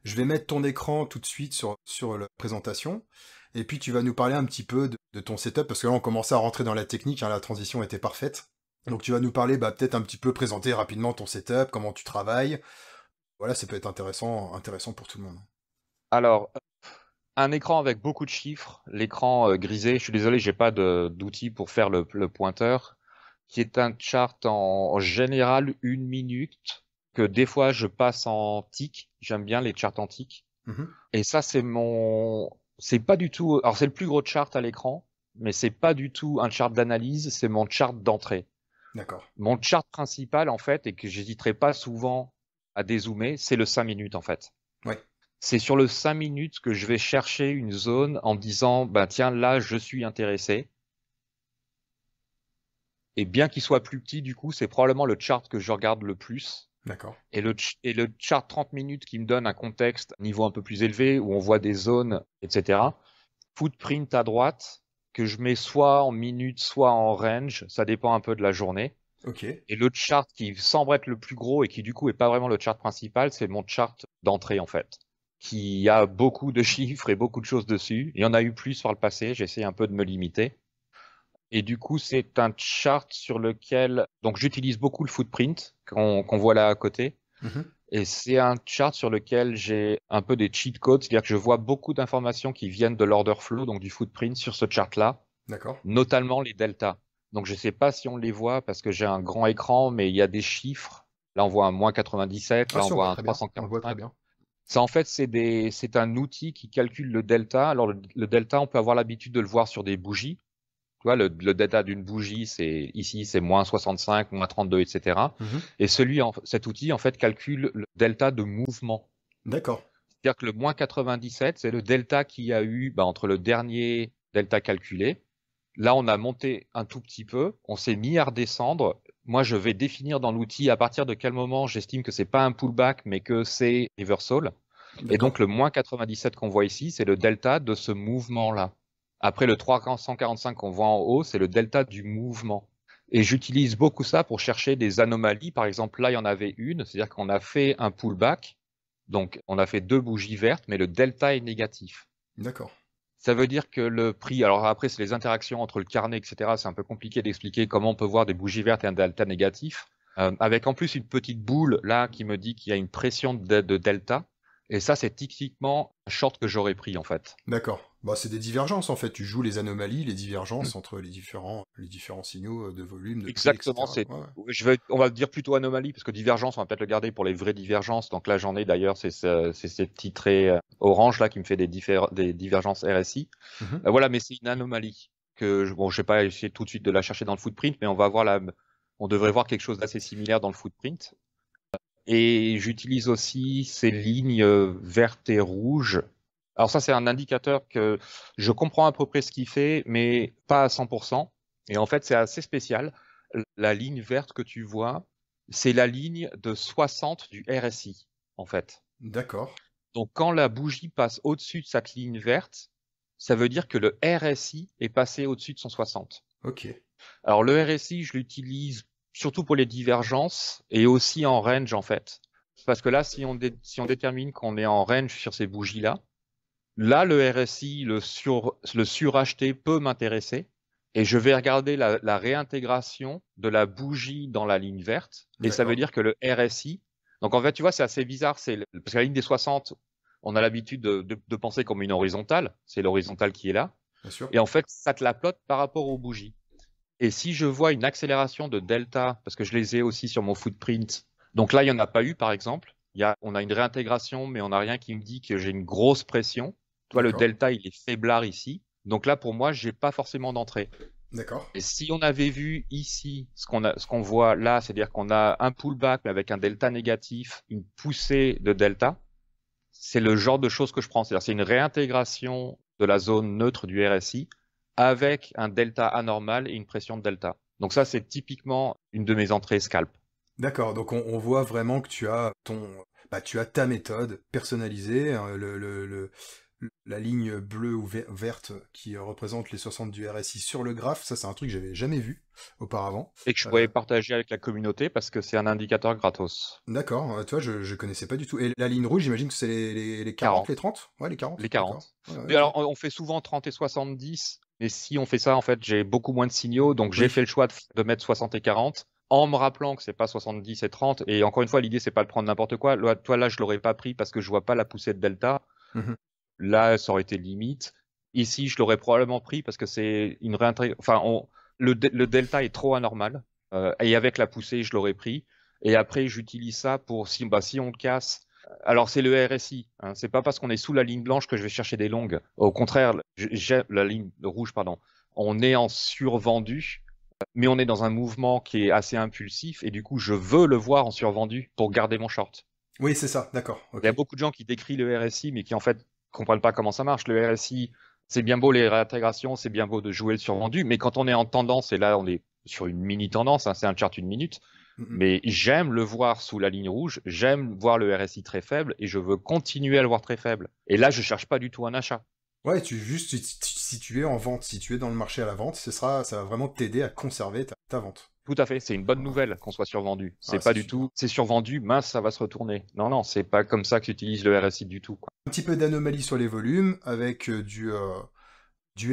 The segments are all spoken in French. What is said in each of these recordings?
Je vais mettre ton écran tout de suite sur la présentation. Et puis tu vas nous parler un petit peu de ton setup, parce que là on commençait à rentrer dans la technique, hein, la transition était parfaite. Donc tu vas nous parler, bah, peut-être un petit peu présenter rapidement ton setup, comment tu travailles. Voilà, ça peut être intéressant pour tout le monde. Alors, un écran avec beaucoup de chiffres, l'écran grisé, je suis désolé, j'ai pas d'outil pour faire le pointeur, qui est un chart en général 1 minute, que des fois je passe en tic, j'aime bien les charts en tic. Mhm. Et ça, c'est pas du tout, alors c'est le plus gros chart à l'écran, mais c'est pas du tout un chart d'analyse, c'est mon chart d'entrée. D'accord. Mon chart principal, en fait, et que j'hésiterai pas souvent à dézoomer, c'est le 5 minutes, en fait. Ouais. C'est sur le 5 minutes que je vais chercher une zone en me disant, bah tiens, là, je suis intéressé. Et bien qu'il soit plus petit, du coup, c'est probablement le chart que je regarde le plus. D'accord. Et le chart 30 minutes qui me donne un contexte, un niveau un peu plus élevé, où on voit des zones, etc. Footprint à droite, que je mets soit en minutes, soit en range, ça dépend un peu de la journée. Ok. Et le chart qui semble être le plus gros et qui du coup est pas vraiment le chart principal, c'est mon chart d'entrée en fait, qui a beaucoup de chiffres et beaucoup de choses dessus. Il y en a eu plus par le passé, j'essaie un peu de me limiter. Et du coup, c'est un chart sur lequel donc j'utilise beaucoup le footprint qu'on voit là à côté. Mhm. Et c'est un chart sur lequel j'ai un peu des cheat codes, c'est-à-dire que je vois beaucoup d'informations qui viennent de l'order flow, donc du footprint sur ce chart-là, D'accord. notamment les deltas. Donc je ne sais pas si on les voit parce que j'ai un grand écran, mais il y a des chiffres. Là, on voit un -97, Ah là, on si, on voit voit un très bien. On le voit très 345. bien. Ça, en fait, c'est un outil qui calcule le delta. Alors, le delta, on peut avoir l'habitude de le voir sur des bougies. Tu vois, le delta d'une bougie, c'est ici, c'est -65, -32, etc. Mhm. Et cet outil, en fait, calcule le delta de mouvement. D'accord. C'est-à-dire que le -97, c'est le delta qu'il y a eu bah, entre le dernier delta calculé. Là, on a monté un tout petit peu, on s'est mis à redescendre. Moi, je vais définir dans l'outil à partir de quel moment j'estime que c'est pas un pullback, mais que c'est reversal. Et D'accord. donc, le -97 qu'on voit ici, c'est le delta de ce mouvement-là. Après, le 345 qu'on voit en haut, c'est le delta du mouvement. Et j'utilise beaucoup ça pour chercher des anomalies. Par exemple, là, il y en avait une, c'est-à-dire qu'on a fait un pullback. Donc, on a fait deux bougies vertes, mais le delta est négatif. D'accord. Ça veut dire que le prix, alors après, c'est les interactions entre le carnet, etc. C'est un peu compliqué d'expliquer comment on peut voir des bougies vertes et un delta négatif. Avec en plus une petite boule là qui me dit qu'il y a une pression de delta. Et ça, c'est typiquement un short que j'aurais pris en fait. D'accord. Bah, c'est des divergences en fait. Tu joues les anomalies, les divergences entre les différents signaux de volume, de prix, Exactement, etc. Ouais, ouais. on va dire plutôt anomalie parce que divergence, on va peut-être le garder pour les vraies divergences. Donc là, j'en ai d'ailleurs, c'est ces petits traits orange là qui me fait des divergences RSI. Mhm. Voilà, mais c'est une anomalie bon, je vais pas essayer tout de suite de la chercher dans le footprint, mais on devrait voir quelque chose d'assez similaire dans le footprint. Et j'utilise aussi ces lignes vertes et rouges. Alors ça, c'est un indicateur que je comprends à peu près ce qu'il fait, mais pas à 100%. Et en fait, c'est assez spécial. La ligne verte que tu vois, c'est la ligne de 60 du RSI, en fait. D'accord. Donc, quand la bougie passe au-dessus de cette ligne verte, ça veut dire que le RSI est passé au-dessus de son 60. Ok. Alors, le RSI, je l'utilise surtout pour les divergences et aussi en range, en fait. Parce que là, si on détermine qu'on est en range sur ces bougies-là, là, le RSI, le suracheté peut m'intéresser. Et je vais regarder la réintégration de la bougie dans la ligne verte. Et ça veut D'accord. dire que le RSI, donc en fait, tu vois, c'est assez bizarre. Parce que la ligne des 60, on a l'habitude de penser comme une horizontale. C'est l'horizontale qui est là. Bien sûr. Et en fait, ça te la plotte par rapport aux bougies. Et si je vois une accélération de delta, parce que je les ai aussi sur mon footprint, donc là, il n'y en a pas eu, par exemple. On a une réintégration, mais on n'a rien qui me dit que j'ai une grosse pression. Toi, le D'accord. delta, il est faiblard ici. Donc là, pour moi, j'ai pas forcément d'entrée. D'accord. Et si on avait vu ici ce qu'on voit là, c'est-à-dire qu'on a un pullback, mais avec un delta négatif, une poussée de delta, c'est le genre de choses que je prends. C'est-à-dire, c'est une réintégration de la zone neutre du RSI avec un delta anormal et une pression de delta. Donc ça, c'est typiquement une de mes entrées scalp. D'accord. Donc on voit vraiment que tu as ta méthode personnalisée, hein, la ligne bleue ou verte qui représente les 60 du RSI sur le graphe. Ça, c'est un truc que j'avais jamais vu auparavant. Et que je pourrais partager avec la communauté parce que c'est un indicateur gratos. D'accord, tu vois, je connaissais pas du tout. Et la ligne rouge, j'imagine que c'est les 40, 40. les 30? Ouais, les 40, Les d'accord. 40. Ouais, Et ok. alors, on fait souvent 30 et 70, mais si on fait ça, en fait, j'ai beaucoup moins de signaux, donc j'ai Oui. fait le choix de mettre 60 et 40, en me rappelant que c'est pas 70 et 30, et encore une fois, l'idée, c'est pas de prendre n'importe quoi. Toi, là, je l'aurais pas pris parce que je vois pas la poussée de delta. Mhm. Là, ça aurait été limite. Ici, je l'aurais probablement pris parce que c'est une réintégration. Enfin, le delta est trop anormal. Et avec la poussée, je l'aurais pris. Et après, j'utilise ça pour si on le casse. Alors, c'est le RSI. Hein. C'est pas parce qu'on est sous la ligne blanche que je vais chercher des longues. Au contraire, j'ai la ligne rouge, pardon. On est en survendu, mais on est dans un mouvement qui est assez impulsif. Et du coup, je veux le voir en survendu pour garder mon short. Oui, c'est ça, d'accord, Il y a ok. beaucoup de gens qui décrivent le RSI, mais qui en fait comprennent pas comment ça marche. Le RSI, c'est bien beau les réintégrations, c'est bien beau de jouer le survendu, mais quand on est en tendance, et là on est sur une mini tendance, hein, c'est un chart une minute, Mhm. mais j'aime le voir sous la ligne rouge, j'aime voir le RSI très faible, et je veux continuer à le voir très faible. Et là, je cherche pas du tout un achat. Ouais, si tu es en vente, si tu es dans le marché à la vente, ça va vraiment t'aider à conserver ta vente. Tout à fait, c'est une bonne Ouais. nouvelle qu'on soit survendu. Ah, C'est pas c'est du super. tout, c'est survendu, mince, ça va se retourner. Non, non, c'est pas comme ça que j'utilise le RSI du tout, quoi. Un petit peu d'anomalie sur les volumes avec du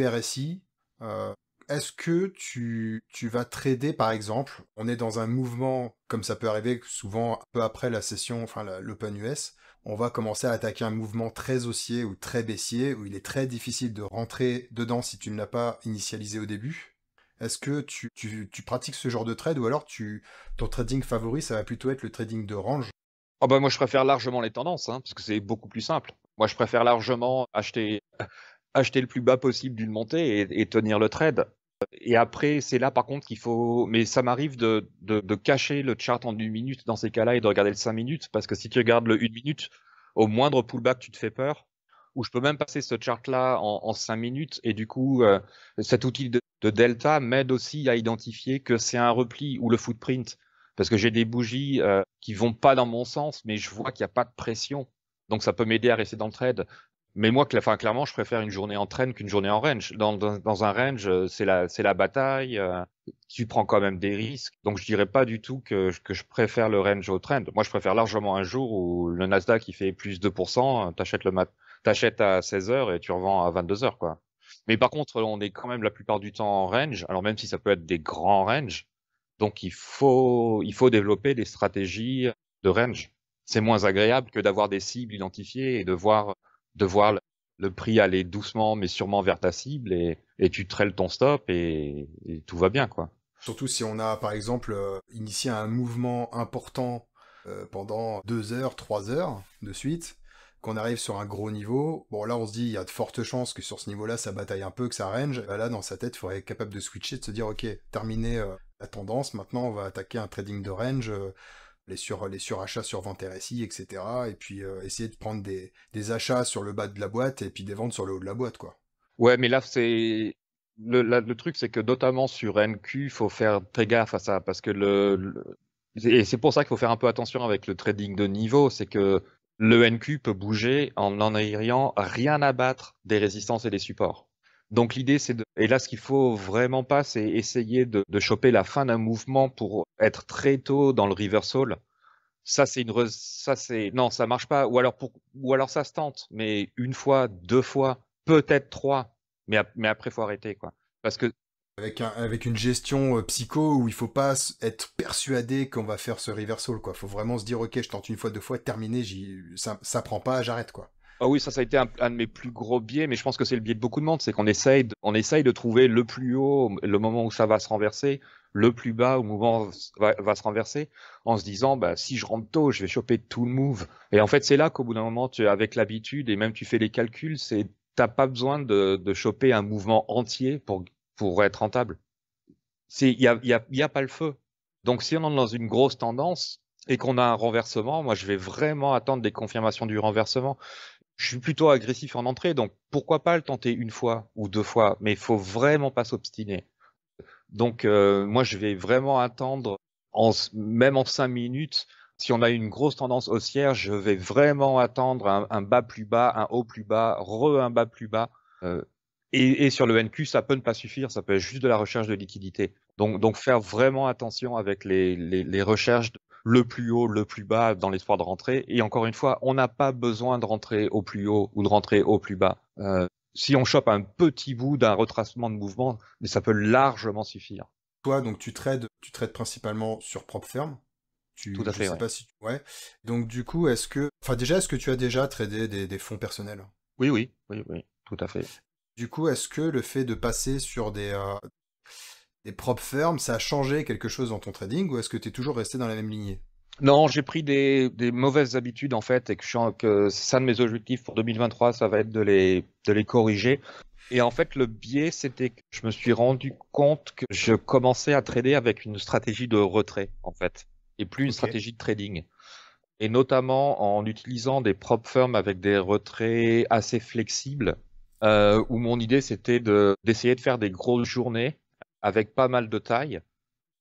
RSI. Euh, Est-ce que tu vas trader, par exemple, on est dans un mouvement, comme ça peut arriver souvent un peu après la session, enfin l'Open US, on va commencer à attaquer un mouvement très haussier ou très baissier, où il est très difficile de rentrer dedans si tu ne l'as pas initialisé au début. Est-ce que tu pratiques ce genre de trade ou alors ton trading favori, ça va plutôt être le trading de range? Oh bah moi je préfère largement les tendances, hein, parce que c'est beaucoup plus simple. Moi je préfère largement acheter le plus bas possible d'une montée et tenir le trade. Et après, c'est là par contre qu'il faut. Mais ça m'arrive de cacher le chart en une minute dans ces cas-là et de regarder le 5 minutes, parce que si tu regardes le une minute, au moindre pullback, tu te fais peur. Ou je peux même passer ce chart-là en 5 minutes, et du coup, cet outil de delta m'aide aussi à identifier que c'est un repli ou le footprint. Parce que j'ai des bougies qui vont pas dans mon sens, mais je vois qu'il n'y a pas de pression. Donc ça peut m'aider à rester dans le trade. Mais moi, clairement, je préfère une journée en train qu'une journée en range. Dans un range, c'est la bataille. Tu prends quand même des risques. Donc, je dirais pas du tout que je préfère le range au trend. Moi, je préfère largement un jour où le Nasdaq il fait plus 2%, t'achètes à 16 heures et tu revends à 22 heures, quoi. Mais par contre, on est quand même la plupart du temps en range. Alors, même si ça peut être des grands ranges, donc il faut développer des stratégies de range. C'est moins agréable que d'avoir des cibles identifiées et de voir le prix aller doucement mais sûrement vers ta cible et tu trailes ton stop et tout va bien, quoi. Surtout si on a, par exemple, initié un mouvement important pendant 2 heures, 3 heures de suite, qu'on arrive sur un gros niveau. Bon, là, on se dit, il y a de fortes chances que sur ce niveau-là, ça bataille un peu, que ça range. Et là, dans sa tête, il faudrait être capable de switcher, de se dire, ok, terminé la tendance, maintenant, on va attaquer un trading de range, les surachats sur vente RSI, etc. Et puis, essayer de prendre des achats sur le bas de la boîte et puis des ventes sur le haut de la boîte, quoi. Ouais, mais là c'est le truc, c'est que notamment sur NQ, faut faire très gaffe à ça parce que et c'est pour ça qu'il faut faire un peu attention avec le trading de niveau, c'est que le NQ peut bouger en n'en ayant rien à battre des résistances et des supports. Donc l'idée et là ce qu'il faut vraiment pas, c'est essayer de choper la fin d'un mouvement pour être très tôt dans le reversal. Non, ça marche pas. Ou alors ça se tente, mais une fois, deux fois, peut-être trois, mais après faut arrêter, quoi. Parce que Avec une gestion psycho où il faut pas être persuadé qu'on va faire ce reversal, quoi. Faut vraiment se dire, ok, je tente une fois, deux fois, terminé, ça prend pas, j'arrête, quoi. ah oui, ça a été un de mes plus gros biais, mais je pense que c'est le biais de beaucoup de monde, c'est qu'on on essaye de trouver le plus haut, le moment où ça va se renverser, le plus bas au moment où va se renverser, en se disant, bah, si je rentre tôt, je vais choper tout le move. Et en fait, c'est là qu'au bout d'un moment, avec l'habitude, et même tu fais les calculs, t'as pas besoin de choper un mouvement entier pour être rentable. Il y a pas le feu. Donc, si on est dans une grosse tendance et qu'on a un renversement, moi, je vais vraiment attendre des confirmations du renversement. Je suis plutôt agressif en entrée, donc pourquoi pas le tenter une fois ou deux fois, mais il faut vraiment pas s'obstiner. Donc moi je vais vraiment attendre, même en 5 minutes, Si on a une grosse tendance haussière, je vais vraiment attendre un bas plus bas, un haut plus bas, un bas plus bas. Et sur le NQ, ça peut ne pas suffire, ça peut être juste de la recherche de liquidité. Donc faire vraiment attention avec les recherches le plus haut, le plus bas dans l'espoir de rentrer. Et encore une fois, on n'a pas besoin de rentrer au plus haut ou de rentrer au plus bas. Si on chope un petit bout d'un retracement de mouvement, mais ça peut largement suffire. Toi, donc tu trades principalement sur propre ferme. Tout à Je fait, sais ouais. pas si ouais. Donc du coup, est-ce que tu as déjà tradé des fonds personnels? Oui, oui, oui, oui, tout à fait. Du coup, est-ce que le fait de passer sur des propres firmes, ça a changé quelque chose dans ton trading ou est-ce que tu es toujours resté dans la même lignée? Non, j'ai pris des mauvaises habitudes en fait et que c'est ça de mes objectifs pour 2023, ça va être de les corriger. Et en fait, le biais, c'était que je me suis rendu compte que je commençais à trader avec une stratégie de retrait en fait et plus une Ok. stratégie de trading. Et notamment en utilisant des prop firms avec des retraits assez flexibles, où mon idée c'était d'essayer de faire des grosses journées avec pas mal de taille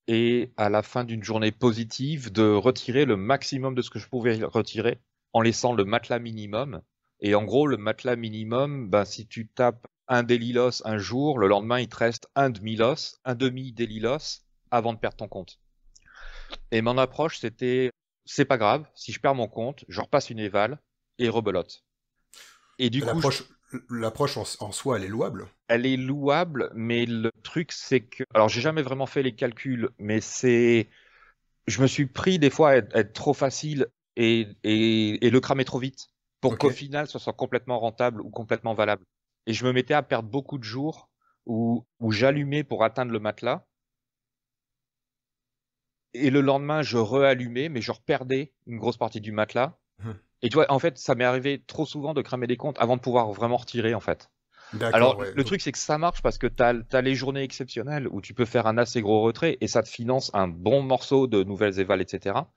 et à la fin d'une journée positive, de retirer le maximum de ce que je pouvais retirer en laissant le matelas minimum. Et en gros, le matelas minimum, ben, si tu tapes un daily loss un jour, le lendemain, il te reste un demi-loss, un demi-daily loss avant de perdre ton compte. Et mon approche, c'était, c'est pas grave, si je perds mon compte, je repasse une éval et rebelote. Et du coup, L'approche, l'approche en soi, elle est louable. elle est louable, mais le truc, c'est que, alors j'ai jamais vraiment fait les calculs, mais je me suis pris des fois à être trop facile et le cramer trop vite pour Ok. qu'au final, ce soit complètement rentable ou complètement valable. Et je me mettais à perdre beaucoup de jours où j'allumais pour atteindre le matelas et le lendemain, je reallumais, mais je reperdais une grosse partie du matelas. Mhm. Et tu vois, en fait, ça m'est arrivé trop souvent de cramer des comptes avant de pouvoir vraiment retirer, en fait. D'accord, Alors, ouais. le truc, c'est que ça marche parce que t'as les journées exceptionnelles où tu peux faire un assez gros retrait et ça te finance un bon morceau de nouvelles évals, etc.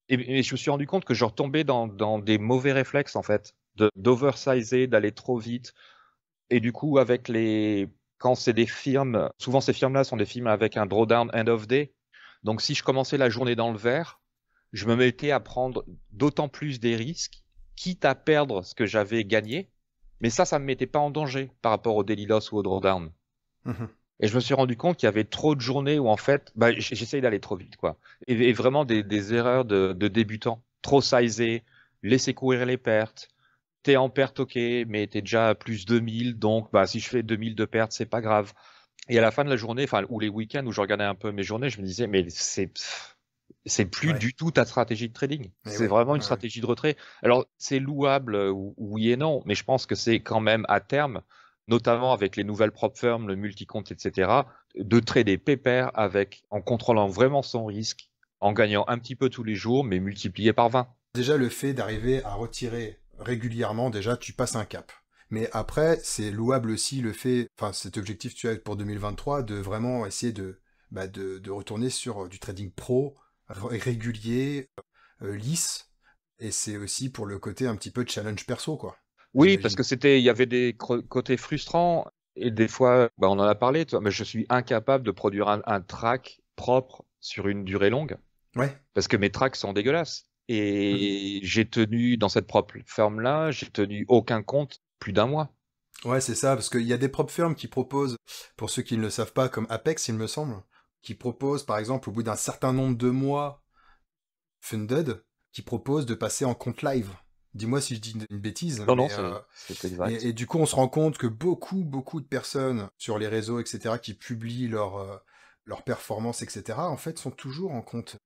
Et je me suis rendu compte que je retombais dans des mauvais réflexes, en fait, d'oversizer, d'aller trop vite. Et du coup, quand c'est des firmes, souvent ces firmes-là sont des firmes avec un drawdown end of day. Donc, si je commençais la journée dans le vert, je me mettais à prendre d'autant plus des risques, quitte à perdre ce que j'avais gagné. Mais ça me mettait pas en danger par rapport au daily loss ou au drawdown. Mhm. Et je me suis rendu compte qu'il y avait trop de journées où en fait, bah, j'essaye d'aller trop vite, quoi. Et vraiment des erreurs de débutants. Trop sizé, laisser courir les pertes. T'es en perte, ok, mais t'es déjà à plus 2000, donc bah, si je fais 2000 de pertes, c'est pas grave. Et à la fin de la journée, enfin, ou les week-ends où je regardais un peu mes journées, je me disais, mais c'est plus Ouais. du tout ta stratégie de trading. Et C'est oui. vraiment une Ouais, ouais. stratégie de retrait. Alors, c'est louable, oui et non, mais je pense que c'est quand même à terme, notamment avec les nouvelles prop firms, le multi-compte, etc., de trader pépère en contrôlant vraiment son risque, en gagnant un petit peu tous les jours, mais multiplié par 20. Déjà, le fait d'arriver à retirer régulièrement, déjà, tu passes un cap. Mais après, c'est louable aussi le fait, enfin, cet objectif que tu as pour 2023, de vraiment essayer de retourner sur du trading pro, régulier, lisse. Et c'est aussi pour le côté un petit peu challenge perso, quoi. Oui, parce J'imagine. que il y avait des côtés frustrants et des fois, bah, on en a parlé, toi, mais je suis incapable de produire un track propre sur une durée longue Ouais. parce que mes tracks sont dégueulasses. Mhm. Et j'ai tenu dans cette propre ferme-là, j'ai tenu aucun compte plus d'un mois. Ouais, c'est ça, parce qu'il y a des propres firmes qui proposent, pour ceux qui ne le savent pas, comme Apex, il me semble, qui proposent, par exemple, au bout d'un certain nombre de mois funded, qui proposent de passer en compte live. Dis-moi si je dis une bêtise, Non, non, c'est exact. et du coup, on se rend compte que beaucoup de personnes sur les réseaux, etc., qui publient leurs performances, etc., en fait, sont toujours en compte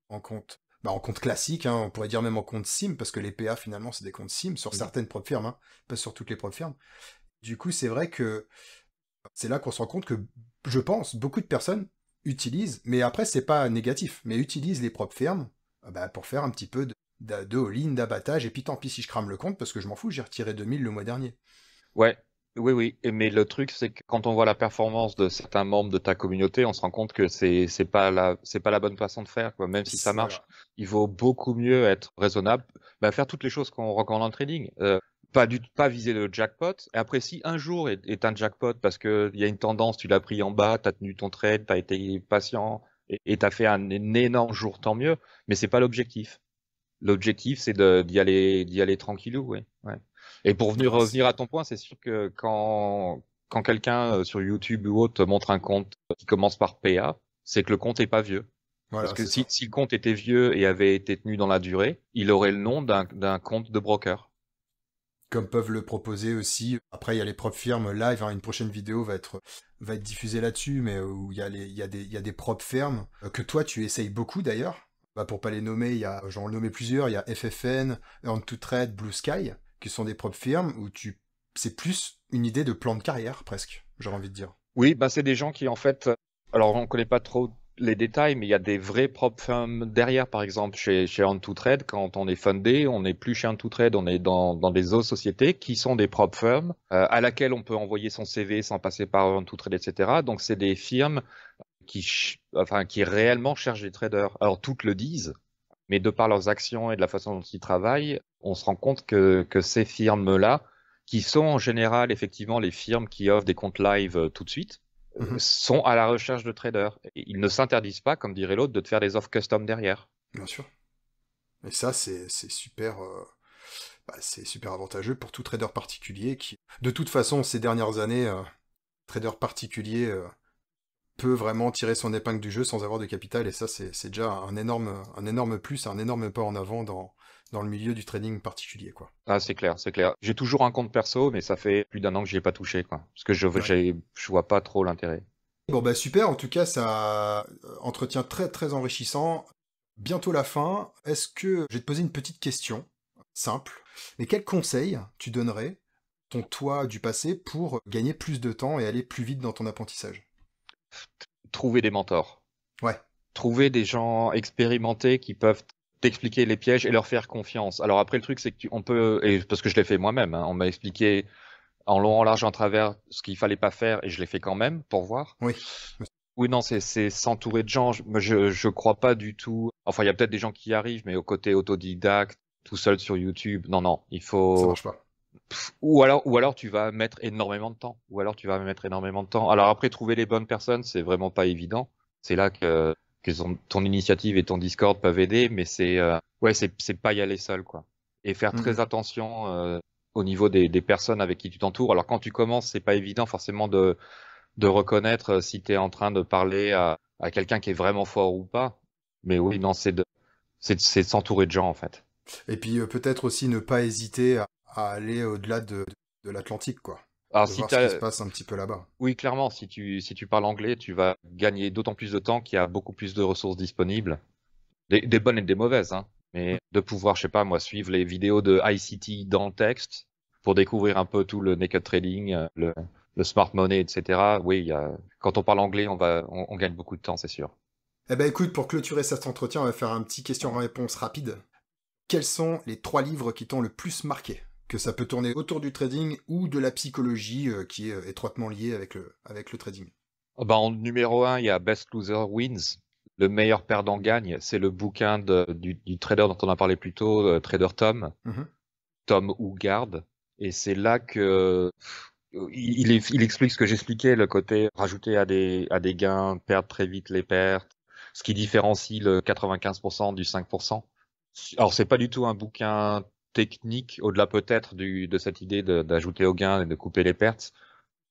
classique, hein, on pourrait dire même en compte sim, parce que les PA, finalement, c'est des comptes sim sur Mhm. certaines propres firmes, hein, pas sur toutes les propres firmes. Du coup, c'est vrai que c'est là qu'on se rend compte que, je pense, beaucoup de personnes utilisent, mais après, c'est pas négatif, mais utilisent les propres fermes bah, pour faire un petit peu de all-in, d'abattage, et puis tant pis si je crame le compte, parce que je m'en fous, j'ai retiré 2000 le mois dernier. Ouais, oui, oui. Mais le truc, c'est que quand on voit la performance de certains membres de ta communauté, on se rend compte que c'est pas la bonne façon de faire, quoi. Même si ça marche, Voilà. il vaut beaucoup mieux être raisonnable, bah, faire toutes les choses qu'on recommande en trading. Pas viser le jackpot. Et après, si un jour est un jackpot parce que il y a une tendance, tu l'as pris en bas, t'as tenu ton trade, t'as été patient et t'as fait un énorme jour, tant mieux. Mais c'est pas l'objectif. L'objectif, c'est d'y aller tranquillou, ouais, ouais. Et pour revenir à ton point, c'est sûr que quand quelqu'un sur YouTube ou autre montre un compte qui commence par PA, c'est que le compte est pas vieux. Parce Voilà, que c'est ça. si le compte était vieux et avait été tenu dans la durée, il aurait le nom d'un compte de broker. Comme peuvent le proposer aussi. Après, il y a les propres firmes live, hein. Une prochaine vidéo va être diffusée là-dessus, mais où il y a des propres firmes que toi, tu essayes beaucoup d'ailleurs. Bah, pour pas les nommer, j'en ai nommé plusieurs. Il y a FFN, Earn to Trade, Blue Sky, qui sont des propres firmes où c'est plus une idée de plan de carrière, presque, j'aurais envie de dire. Oui, bah c'est des gens qui en fait, alors on connaît pas trop les détails, mais il y a des vrais prop firms derrière. Par exemple, chez On2Trade, quand on est fundé, on n'est plus chez On2Trade, on est dans des autres sociétés qui sont des prop firms à laquelle on peut envoyer son CV sans passer par On2Trade, etc. Donc c'est des firmes qui réellement cherchent des traders. Alors toutes le disent, mais de par leurs actions et de la façon dont ils travaillent, on se rend compte que ces firmes-là, qui sont en général effectivement les firmes qui offrent des comptes live tout de suite, Mhm. sont à la recherche de traders. Et ils ne s'interdisent pas, comme dirait l'autre, de te faire des offres custom derrière. Bien sûr. Et ça, c'est super, c'est super avantageux pour tout trader particulier qui, de toute façon, ces dernières années, trader particulier peut vraiment tirer son épingle du jeu sans avoir de capital, et ça, c'est déjà un énorme plus, un énorme pas en avant dans le milieu du trading particulier, quoi. Ah, c'est clair, c'est clair. J'ai toujours un compte perso, mais ça fait plus d'un an que j'y ai pas touché, quoi. Parce que Ouais. je vois pas trop l'intérêt. Bon, bah super, en tout cas, ça entretien très très enrichissant. Bientôt la fin. Est-ce que je vais te poser une petite question simple, mais quel conseil tu donnerais ton toi du passé pour gagner plus de temps et aller plus vite dans ton apprentissage? Trouver des mentors. Ouais. Trouver des gens expérimentés qui peuvent t'expliquer les pièges et leur faire confiance. Alors après, le truc, c'est que on peut, et parce que je l'ai fait moi-même, hein, on m'a expliqué en long, en large, en travers ce qu'il fallait pas faire et je l'ai fait quand même pour voir. Oui. Oui, non, c'est s'entourer de gens. Je crois pas du tout. Enfin, il y a peut-être des gens qui y arrivent, mais au côté autodidacte, tout seul sur YouTube, non, non, il Ça faut. marche pas. Ou alors tu vas mettre énormément de temps. Ou alors tu vas mettre énormément de temps. Alors après, trouver les bonnes personnes, c'est vraiment pas évident. C'est là que ton initiative et ton Discord peuvent aider, mais ouais, c'est pas y aller seul, quoi. Et faire très Mhm. attention au niveau des personnes avec qui tu t'entoures. Alors quand tu commences, c'est pas évident forcément de reconnaître si tu es en train de parler à quelqu'un qui est vraiment fort ou pas. Mais oui, non, c'est de s'entourer de gens, en fait. Et puis peut-être aussi ne pas hésiter à aller au-delà de l'Atlantique, quoi. Alors De si voir ce qui se t'as, passe un petit peu là-bas. oui, clairement, si tu parles anglais, tu vas gagner d'autant plus de temps qu'il y a beaucoup plus de ressources disponibles. Des bonnes et des mauvaises, hein. Mais de pouvoir, je sais pas, moi, suivre les vidéos de ICT dans le texte pour découvrir un peu tout le naked trading, le smart money, etc. Oui, quand on parle anglais, on gagne beaucoup de temps, c'est sûr. Eh ben écoute, pour clôturer cet entretien, on va faire un petit question-réponse rapide. Quels sont les 3 livres qui t'ont le plus marqué? Que ça peut tourner autour du trading ou de la psychologie qui est étroitement liée avec le trading. En numéro un, il y a Best Loser Wins. Le meilleur perdant gagne. C'est le bouquin du trader dont on a parlé plus tôt, Trader Tom, Mhm. Tom Hoogard. Et c'est là que il explique ce que j'expliquais, le côté rajouter à des gains, perdre très vite les pertes, ce qui différencie le 95% du 5%. Alors, c'est pas du tout un bouquin technique, au-delà peut-être de cette idée d'ajouter aux gains et de couper les pertes,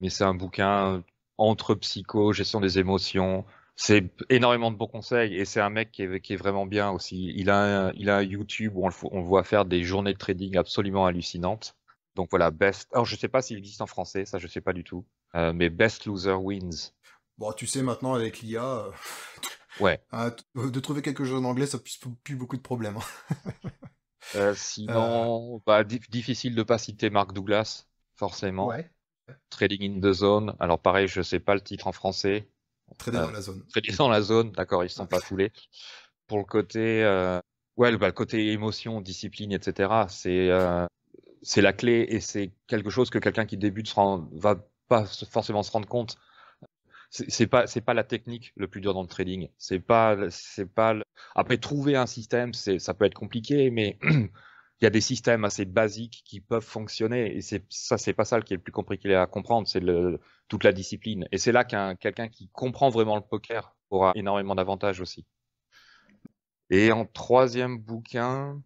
mais c'est un bouquin entre psycho, gestion des émotions. C'est énormément de bons conseils et c'est un mec qui est vraiment bien aussi. Il a un YouTube où on le voit faire des journées de trading absolument hallucinantes. Donc voilà, Alors je sais pas s'il existe en français, ça je sais pas du tout. Mais Best Loser Wins. Bon, tu sais, maintenant, avec l'IA, Ouais. de trouver quelque chose en anglais, ça pose plus beaucoup de problèmes, hein. Euh, Sinon, bah, difficile de pas citer Mark Douglas, forcément. ouais, Trading in the Zone. Alors pareil, je sais pas le titre en français. trader dans la zone. Trading dans la zone, d'accord, ils se sont pas foulés. Pour le côté, ouais, bah, le côté émotion, discipline, etc. C'est la clé et c'est quelque chose que quelqu'un qui débute va pas forcément se rendre compte. C'est pas la technique le plus dur dans le trading. Après, trouver un système, ça peut être compliqué, mais il y a des systèmes assez basiques qui peuvent fonctionner et c'est pas ça qui est le plus compliqué à comprendre, toute la discipline. Et c'est là quelqu'un qui comprend vraiment le poker aura énormément d'avantages aussi. Et en troisième bouquin,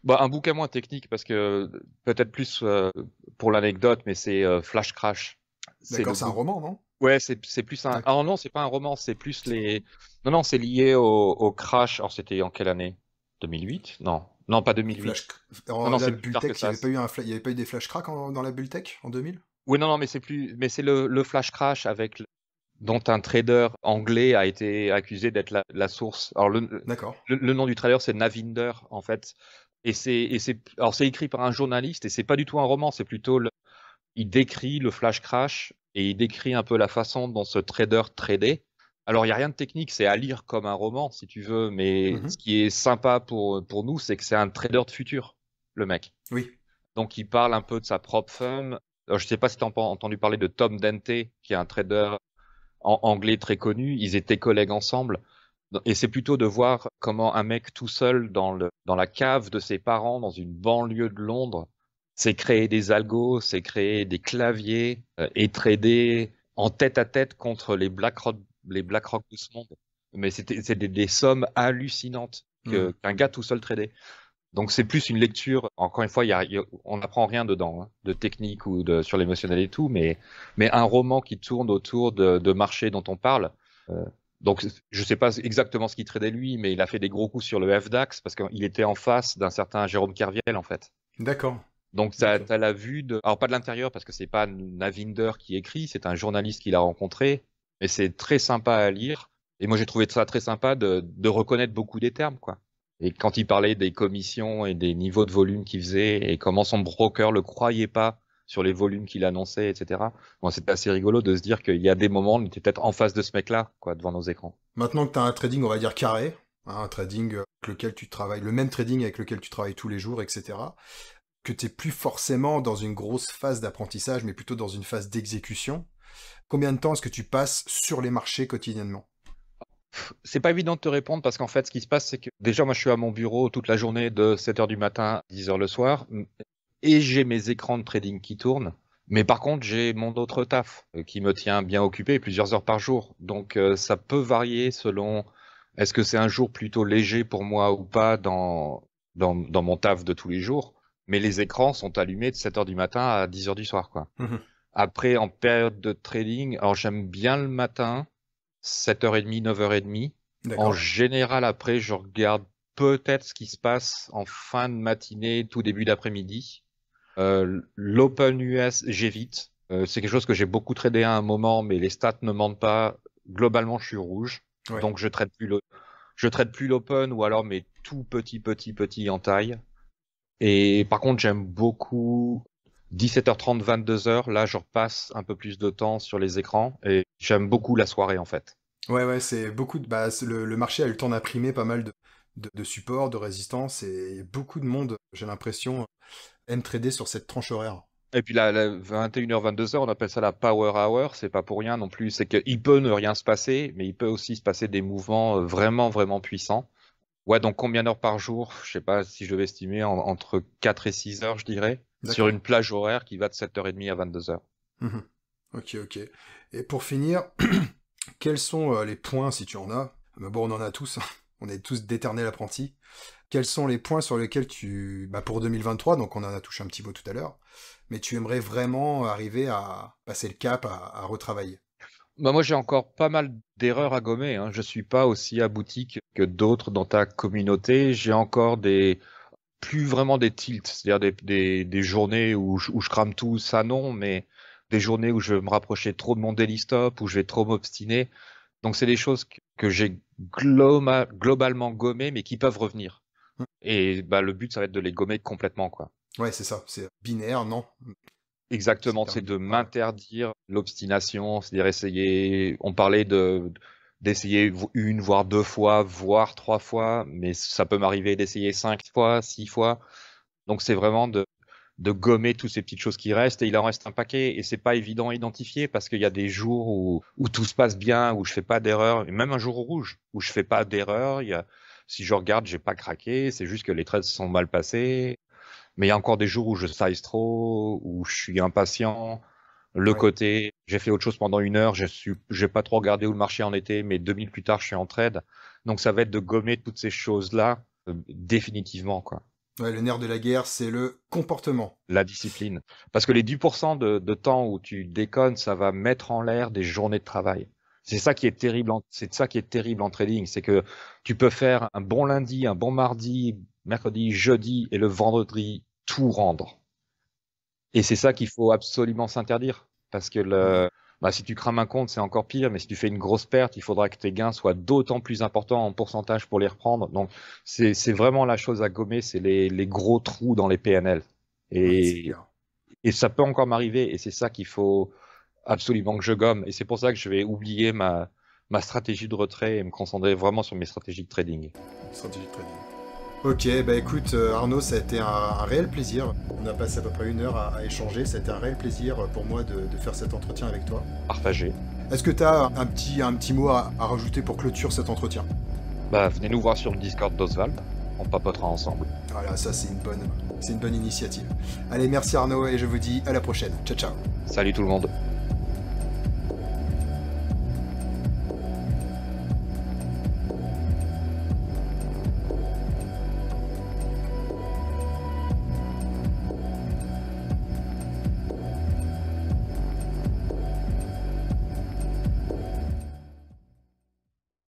Bah, un bouquin moins technique parce que peut-être plus pour l'anecdote, mais c'est Flash Crash. C'est D'accord, le c'est un book. roman, non? Ouais, c'est plus un. D'accord. Ah non, c'est pas un roman, c'est plus les. Non, non, c'est lié au crash. Alors c'était en quelle année? 2008? Non, non, pas Flash... 2008. Non, En, non, la c'est plus bulle tard que tech, il n'y ça. avait pas eu il y avait pas eu des flash cracks dans la bulle tech en 2000? Oui, non, non, mais c'est plus. Mais c'est le flash crash dont un trader anglais a été accusé d'être la source. Alors D'accord. le nom du trader c'est Navinder en fait. Alors c'est écrit par un journaliste et c'est pas du tout un roman, c'est plutôt il décrit le flash crash et il décrit un peu la façon dont ce trader tradait. Alors il y a rien de technique, c'est à lire comme un roman si tu veux, mais ce Mhm. qui est sympa pour nous, c'est que c'est un trader de futur, le mec. Oui. Donc il parle un peu de sa propre firme. Alors, je sais pas si tu as entendu parler de Tom Dente, qui est un trader anglais très connu, ils étaient collègues ensemble. Et c'est plutôt de voir comment un mec tout seul dans la cave de ses parents, dans une banlieue de Londres, s'est créé des algos, s'est créé des claviers et tradé en tête à tête contre les BlackRock de ce monde. Mais c'est des sommes hallucinantes Mhm. qu'un gars tout seul tradait. Donc c'est plus une lecture. Encore une fois, on n'apprend rien dedans, hein, de technique ou sur l'émotionnel et tout, mais un roman qui tourne autour de marchés dont on parle. Euh, donc je sais pas exactement ce qu'il tradait lui, mais il a fait des gros coups sur le FDAX parce qu'il était en face d'un certain Jérôme Kerviel en fait. D'accord. Donc D'accord. t'as la vue alors pas de l'intérieur parce que c'est pas Navinder qui écrit, c'est un journaliste qui l'a rencontré, mais c'est très sympa à lire. Et moi j'ai trouvé ça très sympa de reconnaître beaucoup des termes quoi. Et quand il parlait des commissions et des niveaux de volume qu'il faisait et comment son broker le croyait pas sur les volumes qu'il annonçait, etc. Bon, c'était assez rigolo de se dire qu'il y a des moments où on était peut-être en face de ce mec-là, quoi, devant nos écrans. Maintenant que tu as un trading, on va dire carré, hein, un trading avec lequel tu travailles, le même trading avec lequel tu travailles tous les jours, etc., que tu n'es plus forcément dans une grosse phase d'apprentissage, mais plutôt dans une phase d'exécution, combien de temps est-ce que tu passes sur les marchés quotidiennement? C'est pas évident de te répondre parce qu'en fait, ce qui se passe, c'est que déjà, moi, je suis à mon bureau toute la journée de 7 heures du matin à 10 heures le soir et j'ai mes écrans de trading qui tournent. Mais par contre, j'ai mon autre taf qui me tient bien occupé plusieurs heures par jour. Donc, ça peut varier selon est-ce que c'est un jour plutôt léger pour moi ou pas dans mon taf de tous les jours. Mais les écrans sont allumés de 7 heures du matin à 10 heures du soir, quoi. Mhm. Après, en période de trading, alors j'aime bien le matin, 7h30, 9h30. En D'accord. général, après, je regarde peut-être ce qui se passe en fin de matinée, tout début d'après-midi. L'Open US, j'évite. C'est quelque chose que j'ai beaucoup tradé à un moment, mais les stats ne mentent pas. Globalement, je suis rouge. Ouais. Donc, je trade plus l'Open ou alors mes tout petits en taille. Et par contre, j'aime beaucoup 17h30, 22h. Là, je repasse un peu plus de temps sur les écrans et j'aime beaucoup la soirée, en fait. Ouais, ouais, c'est beaucoup de. Bah, le marché a eu le temps d'imprimer pas mal de supports, de résistance, et beaucoup de monde, j'ai l'impression, aime trader sur cette tranche horaire. Et puis la 21h, 22h, on appelle ça la power hour, c'est pas pour rien non plus, c'est qu'il peut ne rien se passer, mais il peut aussi se passer des mouvements vraiment puissants. Ouais, donc combien d'heures par jour? Je sais pas si je devais estimer entre 4 et 6 heures, je dirais, sur D'accord. une plage horaire qui va de 7h30 à 22h. Mhm. Ok, ok. Et pour finir, quels sont les points, si tu en as, mais bon, on en a tous, hein, on est tous d'éternels apprentis, quels sont les points sur lesquels bah, pour 2023, donc on en a touché un petit mot tout à l'heure, mais tu aimerais vraiment arriver à passer le cap, à retravailler? Bah moi j'ai encore pas mal d'erreurs à gommer, hein. Je suis pas aussi abouti que d'autres dans ta communauté. J'ai encore plus vraiment des tilts, c'est-à-dire des journées où je crame tout, ça non, mais des journées où je vais me rapprocher trop de mon daily stop, où je vais trop m'obstiner. Donc c'est des choses que j'ai globalement gommées, mais qui peuvent revenir. Hmm. Et bah le but ça va être de les gommer complètement, quoi. Ouais, c'est ça, c'est binaire, non? C'est Exactement, c'est terminé. de Ouais. m'interdire l'obstination, c'est-à-dire essayer. On parlait d'essayer une, voire deux fois, voire trois fois, mais ça peut m'arriver d'essayer 5 fois, 6 fois. Donc c'est vraiment de gommer toutes ces petites choses qui restent, et il en reste un paquet, et c'est pas évident à identifier parce qu'il y a des jours où tout se passe bien, où je fais pas d'erreur, et même un jour rouge où je fais pas d'erreur. Si je regarde, j'ai pas craqué, c'est juste que les trades se sont mal passés. Mais il y a encore des jours où je size trop, où je suis impatient. Le Ouais. côté, j'ai fait autre chose pendant 1 heure, j'ai pas trop regardé où le marché en était, mais 2 minutes plus tard, je suis en trade. Donc ça va être de gommer toutes ces choses-là, définitivement, quoi. Ouais, le nerf de la guerre, c'est le comportement. La discipline. Parce que les 10% de temps où tu déconnes, ça va mettre en l'air des journées de travail. C'est ça qui est terrible c'est ça qui est terrible en trading, c'est que tu peux faire un bon lundi, un bon mardi, mercredi, jeudi et le vendredi tout rendre. Et c'est ça qu'il faut absolument s'interdire. Parce que si tu crames un compte, c'est encore pire, mais si tu fais une grosse perte, il faudra que tes gains soient d'autant plus importants en pourcentage pour les reprendre. Donc, c'est vraiment la chose à gommer, c'est les gros trous dans les PNL. Et ça peut encore m'arriver, et c'est ça qu'il faut absolument que je gomme. Et c'est pour ça que je vais oublier ma stratégie de retrait et me concentrer vraiment sur mes stratégies de trading. Stratégie de trading. Ok, bah écoute Arnaud, ça a été un réel plaisir. On a passé à peu près 1 heure à échanger. Ça a été un réel plaisir pour moi de faire cet entretien avec toi. Partagé. Est-ce que tu as un petit mot à rajouter pour clôture cet entretien? Venez nous voir sur le Discord d'Oswald. On papotera ensemble. Voilà, ça c'est une bonne initiative. Allez, merci Arnaud et je vous dis à la prochaine. Ciao, ciao. Salut tout le monde.